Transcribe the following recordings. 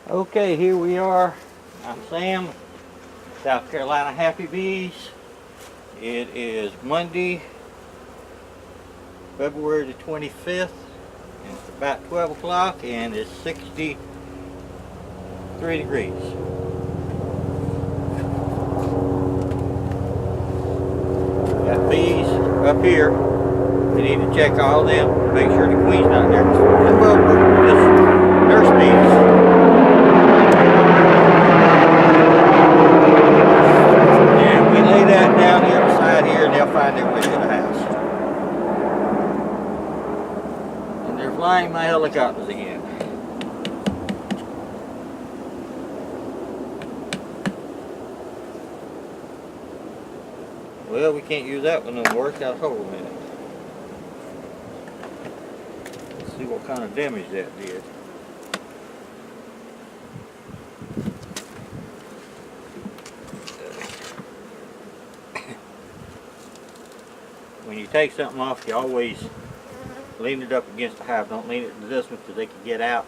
Okay, here we are. I'm Sam, South Carolina Happy Bees. It is Monday, February the 25th, and it's about 12 o'clock, and it's 63 degrees. Got bees up here. We need to check all of them, make sure the queen's not there. Well, we're just nurse bees. Down the other side here, and they'll find their way to the house. And they're flying my helicopters again. Well, we can't use that one no more. It's got a hole in it. Let's see what kind of damage that did. When you take something off, you always lean it up against the hive. Don't lean it to this one because they can get out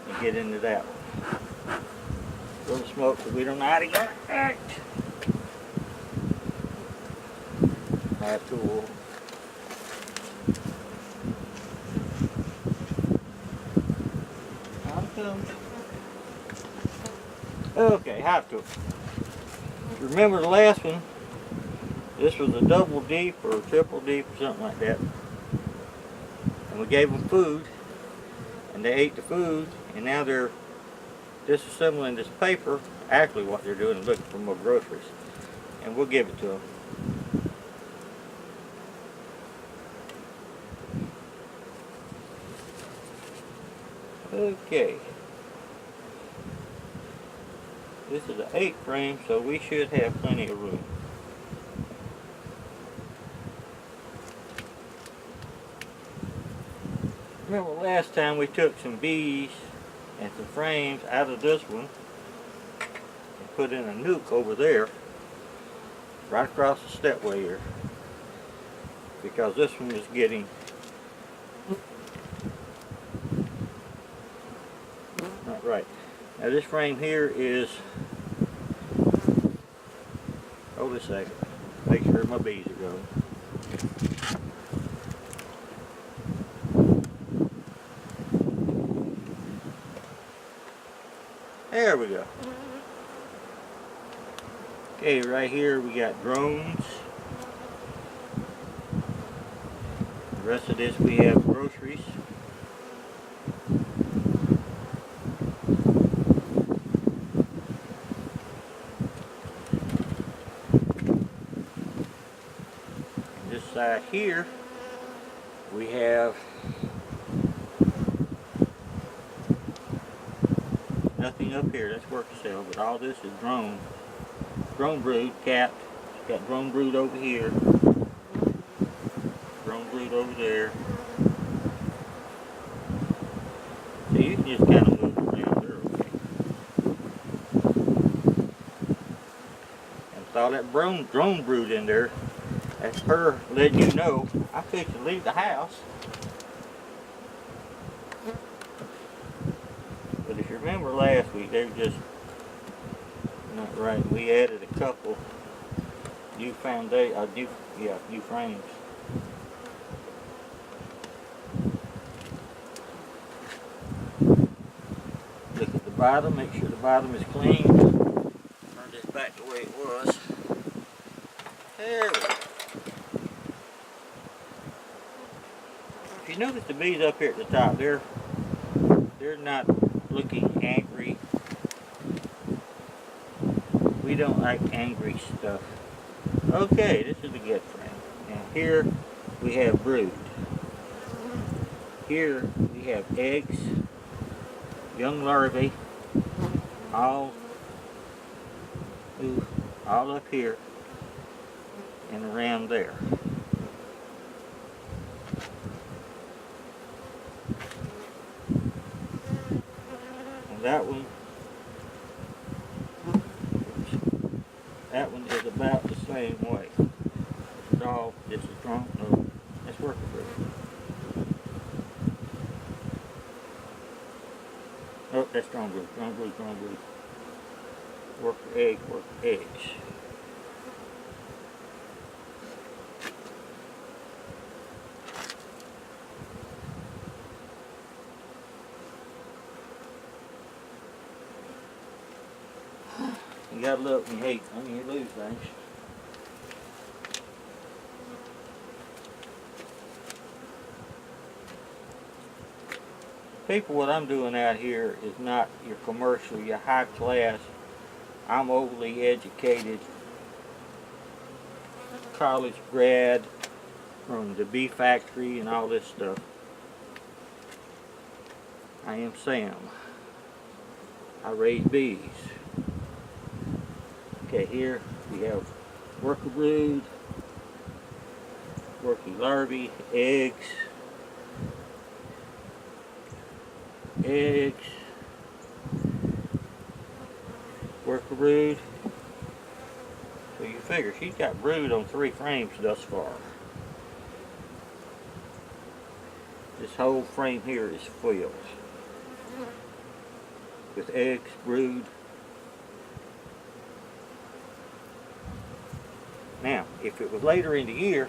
and get into that one. A little smoke because we don't know how to get it. Hive tool. Hive tool. Okay, hive tool. Remember the last one? This was a double deep or triple deep or something like that. And we gave them food, and they ate the food, and now they're disassembling this paper. Actually what they're doing is looking for more groceries. And we'll give it to them. Okay. This is an 8 frame, so we should have plenty of room. Remember last time we took some bees and some frames out of this one and put in a nuke over there, right across the stepway here, because this one is getting not right. Now this frame here is, hold a second, make sure my bees are going. There we go. Okay, right here we got drones. The rest of this we have groceries. This side here we have nothing up here, that's worker cell, but all this is drone brood capped. Got drone brood over here, drone brood over there. So you can just kind of move around there, okay. And with all that drone brood in there, that's her letting you know I fixed to leave the house. But if you remember last week, they were just not right. We added a couple new new frames. Look at the bottom, make sure the bottom is clean. Turn this back the way it was. There we go. If you notice the bees up here at the top, they're not looking angry. We don't like angry stuff. Okay, this is a good frame. And here we have brood. Here we have eggs, young larvae, all up here and around there. And that one is about the same way. This is all, this is drone, no, that's working for it. Oh, that's strong glue, strong glue, strong glue. Work the egg, work the eggs. You gotta love when you hate, when you lose things. People, what I'm doing out here is not your commercial, your high class. I'm overly educated, college grad from the bee factory and all this stuff. I am Sam. I raise bees. Okay, here we have worker brood, working larvae, eggs, worker brood. So you figure she's got brood on 3 frames thus far. This whole frame here is filled with eggs, brood. Now, if it was later in the year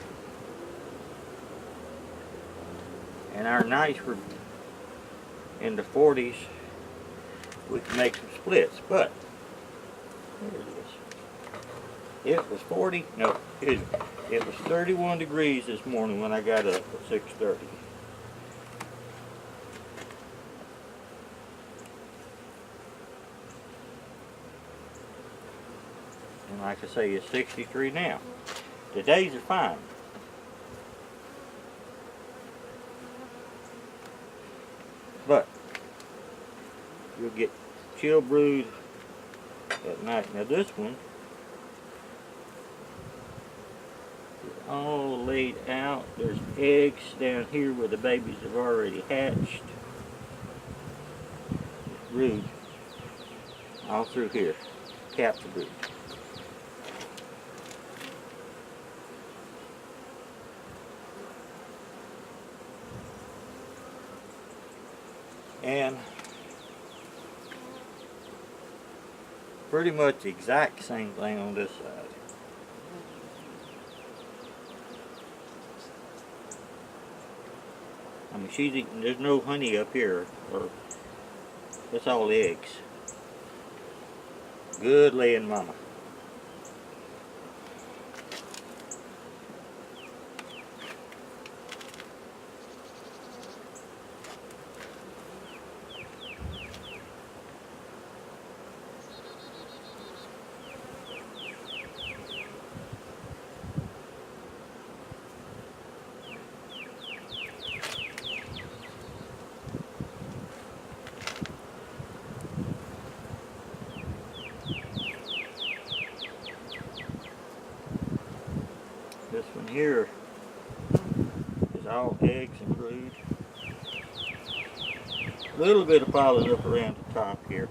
and our nights were in the 40s, we could make some splits, but there it is. It was 40, no, it was 31 degrees this morning when I got up at 6:30. And like I say, it's 63 now. The days are fine. But you'll get chill brood at night. Now this one is all laid out. There's eggs down here where the babies have already hatched. Brood all through here. Captive brood. And pretty much the exact same thing on this side. I mean, she's eating, there's no honey up here, or it's all eggs. Good laying mama. This one here is all eggs and brood. A little bit of pollen up around the top here.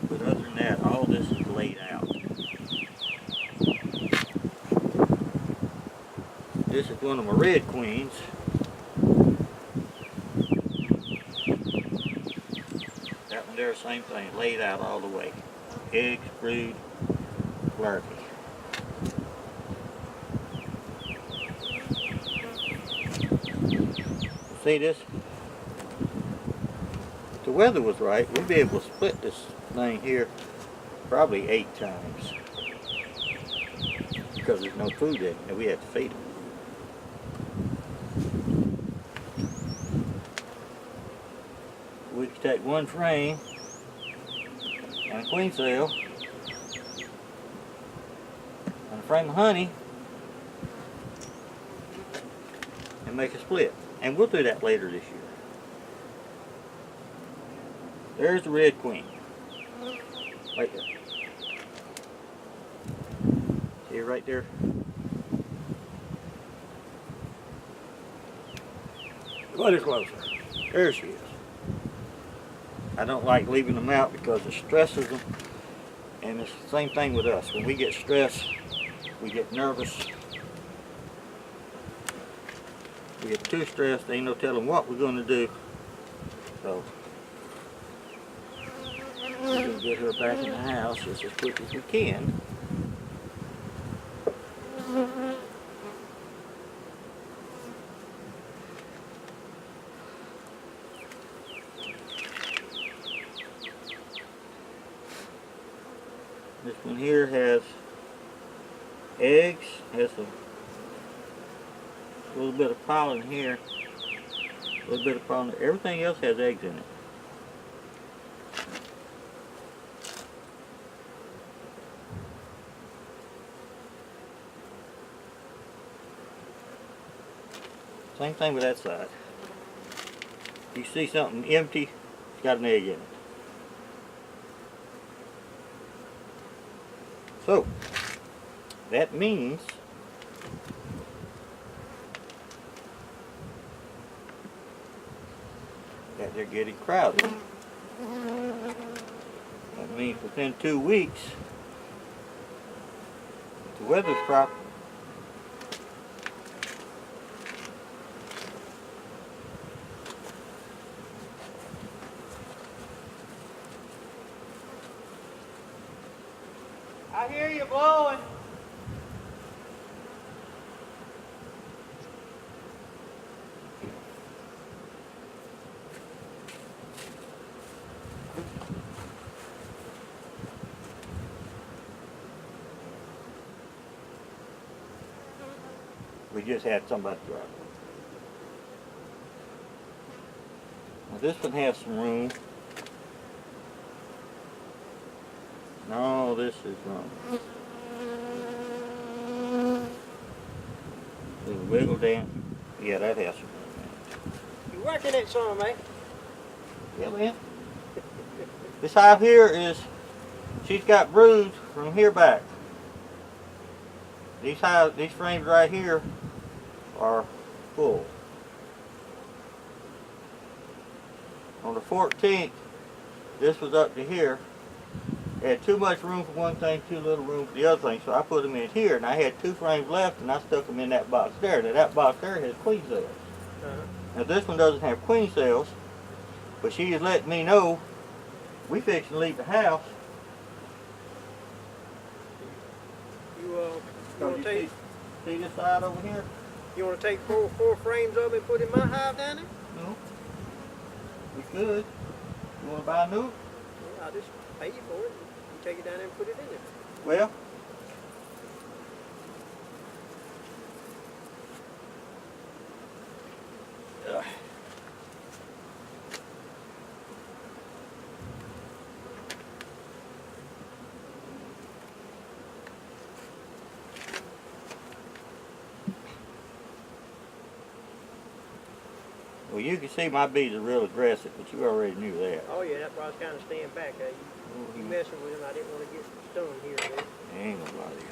But other than that, all this is laid out. This is one of my red queens. That one there, same thing, laid out all the way. Eggs, brood, larvae. See this? If the weather was right, we'd be able to split this thing here probably 8 times. Because there's no food in it, and we have to feed them. We could take one frame and a queen cell and a frame of honey and make a split. And we'll do that later this year. There's the red queen. Right there. See her right there? A little closer. There she is. I don't like leaving them out because it stresses them. And it's the same thing with us. When we get stressed, we get nervous. We get too stressed, ain't no telling what we're going to do. So we'll get her back in the house just as quick as we can. This one here has eggs, has a little bit of pollen here, a little bit of pollen. Everything else has eggs in it. Same thing with that side. If you see something empty, it's got an egg in it. So, that means that they're getting crowded. That means within 2 weeks, if the weather's proper, I hear you blowing. We just had somebody drive. Now this one has some room. No, this is wrong. Little wiggle down. Yeah, that has some room. You working it some, man? Yeah, man. This hive here is, she's got broods from here back. These frames right here are full. On the 14th, this was up to here. It had too much room for one thing, too little room for the other thing, so I put them in here, and I had 2 frames left, and I stuck them in that box there. Now that box there has queen cells. Now this one doesn't have queen cells, but she is letting me know we fixing to leave the house. You want to take? See this side over here? You want to take four frames of it and put in my hive down there? No. We could. You want to buy a new? Well, I'll just pay you for it. You take it down there and put it in there. Well, well, you can see my bees are real aggressive, but you already knew that. Oh yeah, that's why I was kind of staying back. You messing with them, I didn't want to get stung here or there. Ain't nobody.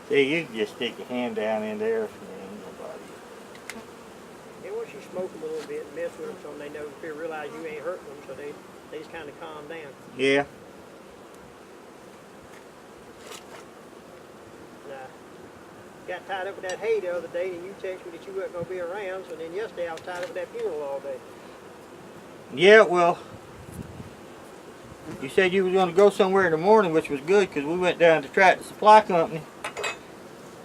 See, you can just stick your hand down in there. Ain't nobody. And once you smoke them a little bit and mess with them, so they know, realize you ain't hurting them, so they just kind of calm down. Yeah. Got tied up with that hay the other day, and you texted me that you weren't going to be around, so then yesterday I was tied up with that funeral all day. Yeah, well, you said you was going to go somewhere in the morning, which was good, because we went down to Tractor Supply Company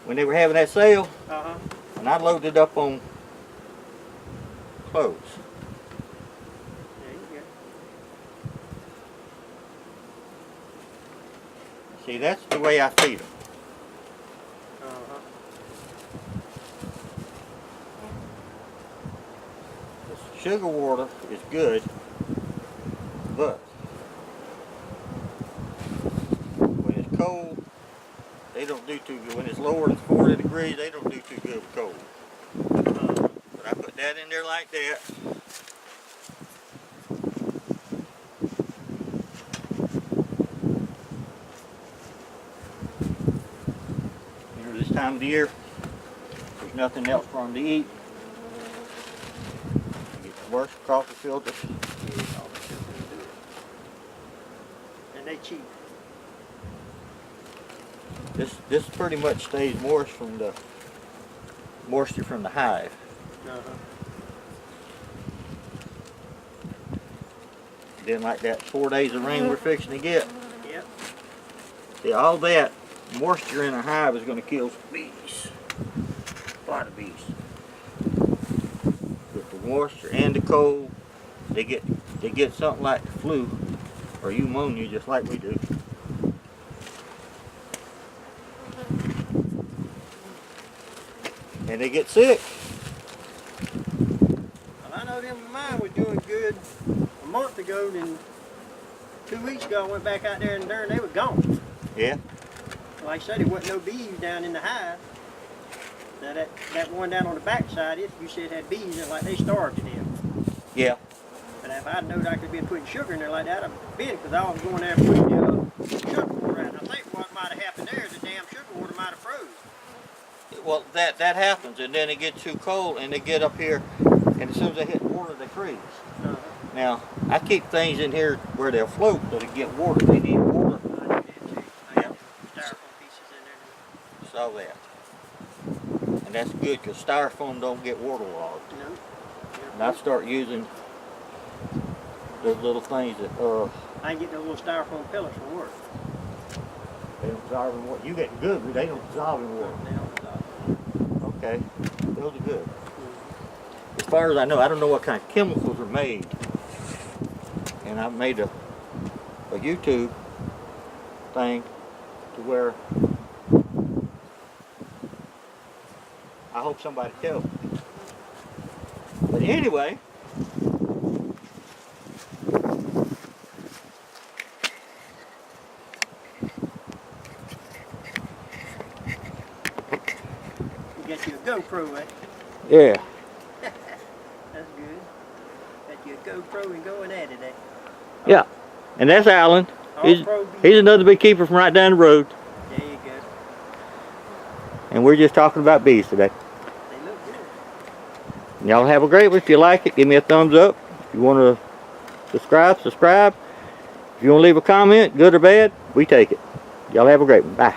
when they were having that sale, and I loaded up on clothes. There you go. See, that's the way I feed them. Sugar water is good, but when it's cold, they don't do too good. When it's lower than 40 degrees, they don't do too good with cold. But I put that in there like that. You know, this time of the year, there's nothing else for them to eat. Worse coffee filters. And they cheap. This pretty much stays moist from the moisture from the hive. Then like that 4 days of rain we're fixing to get. Yep. See, all that moisture in a hive is going to kill bees. A lot of bees. With the moisture and the cold, they get something like the flu or pneumonia just like we do. And they get sick. Well, I know them mine was doing good a month ago, then 2 weeks ago I went back out there and they were gone. Yeah. Like I said, there wasn't no bees down in the hive. Now that one down on the back side, you said had bees, and like they starved to them. Yeah. But if I'd known I could be putting sugar in there like that, I'd been, because I was going there and putting sugar water out. And I think what might have happened there is the damn sugar water might have froze. Well, that happens, and then it gets too cold, and they get up here, and as soon as they hit water, they freeze. Uh-huh. Now, I keep things in here where they'll float, so they get water. They need water. I did too. I got styrofoam pieces in there. Saw that. And that's good, because styrofoam don't get waterlogged. No. And I start using those little things that, I can get those little styrofoam pellets from work. they don't dissolve in water. You get good, but they don't dissolve in water. They don't dissolve. Okay, those are good. As far as I know, I don't know what kind of chemicals are made. And I made a YouTube thing to where I hope somebody tells me. But anyway, You got you a GoPro, eh? yeah. That's good. Got you a GoPro and going at it, eh? Yeah. And that's Alan. He's another beekeeper from right down the road. There you go. And we're just talking about bees today. They look good. Y'all have a great one. If you like it, give me a thumbs up. If you want to subscribe. If you want to leave a comment, good or bad, we take it. Y'all have a great one. Bye.